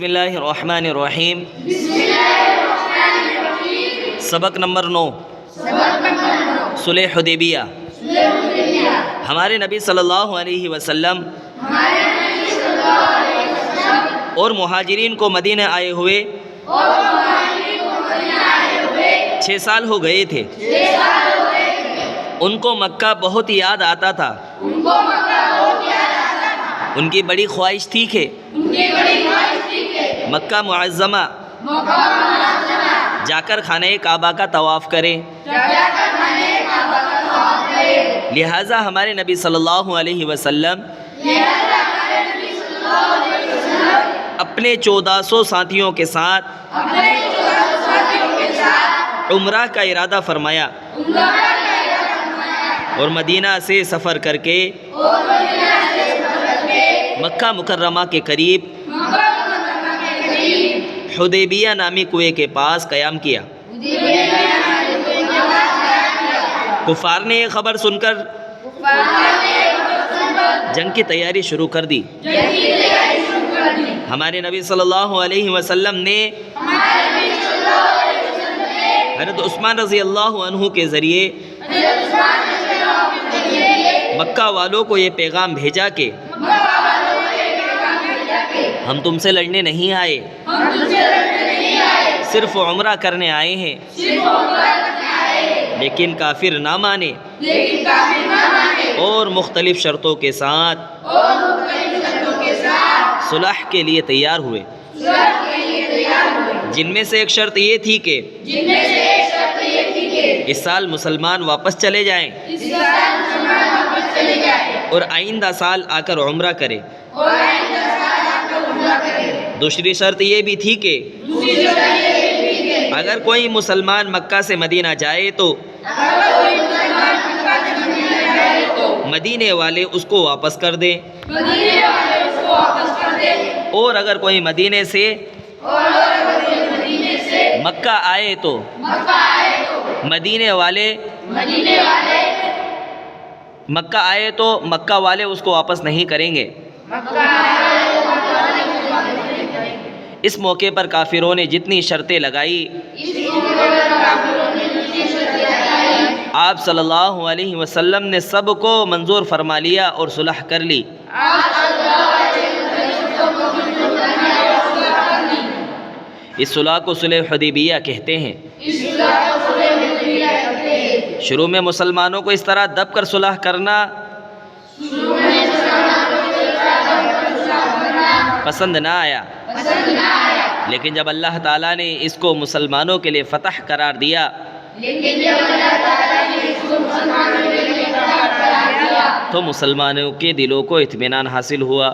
بسم اللہ الرحمن الرحیم۔ سبق نمبر 9، صلح حدیبیہ۔ ہمارے نبی صلی اللہ علیہ وسلم اور مہاجرین کو مدینہ آئے ہوئے 6 سال ہو گئے تھے۔ ان کو مکہ بہت یاد آتا تھا۔ ان کی بڑی خواہش تھی کہ مکہ معظمہ جا کر خانہ کعبہ کا طواف کریں۔ لہٰذا ہمارے نبی صلی اللہ علیہ وسلم اپنے 1400 ساتھیوں کے ساتھ عمرہ کا ارادہ فرمایا اور مدینہ سے سفر کر کے مکہ مکرمہ کے قریب حدیبیہ نامی کنویں کے پاس قیام کیا۔ کفار نے یہ خبر سن کر جنگ کی تیاری شروع کر دی۔ ہمارے نبی صلی اللہ علیہ وسلم نے حضرت عثمان رضی اللہ عنہ کے ذریعے مکہ والوں کو یہ پیغام بھیجا کہ ہم تم سے لڑنے نہیں آئے، صرف عمرہ کرنے آئے ہیں۔ لیکن کافر نہ مانے اور مختلف شرطوں کے ساتھ صلح کے لیے تیار ہوئے، جن میں سے ایک شرط یہ تھی کہ اس سال مسلمان واپس چلے جائیں اور آئندہ سال آ کر عمرہ کرے۔ دوسری شرط یہ بھی تھی کہ اگر کوئی مسلمان مکہ سے مدینہ جائے تو مدینے والے اس کو واپس کر دیں، اور اگر کوئی مدینے سے مکہ آئے تو مکہ والے اس کو واپس نہیں کریں گے۔ اس موقع پر کافروں نے جتنی شرطیں لگائی آپ صلی اللہ علیہ وسلم نے سب کو منظور فرما لیا اور صلح کر لی۔ اس صلح کو صلح حدیبیہ کہتے ہیں۔ شروع میں مسلمانوں کو اس طرح دب کر صلح کرنا پسند نہ آیا، لیکن جب اللہ تعالیٰ نے اس کو مسلمانوں کے لیے فتح قرار دیا تو مسلمانوں کے دلوں کو اطمینان حاصل ہوا۔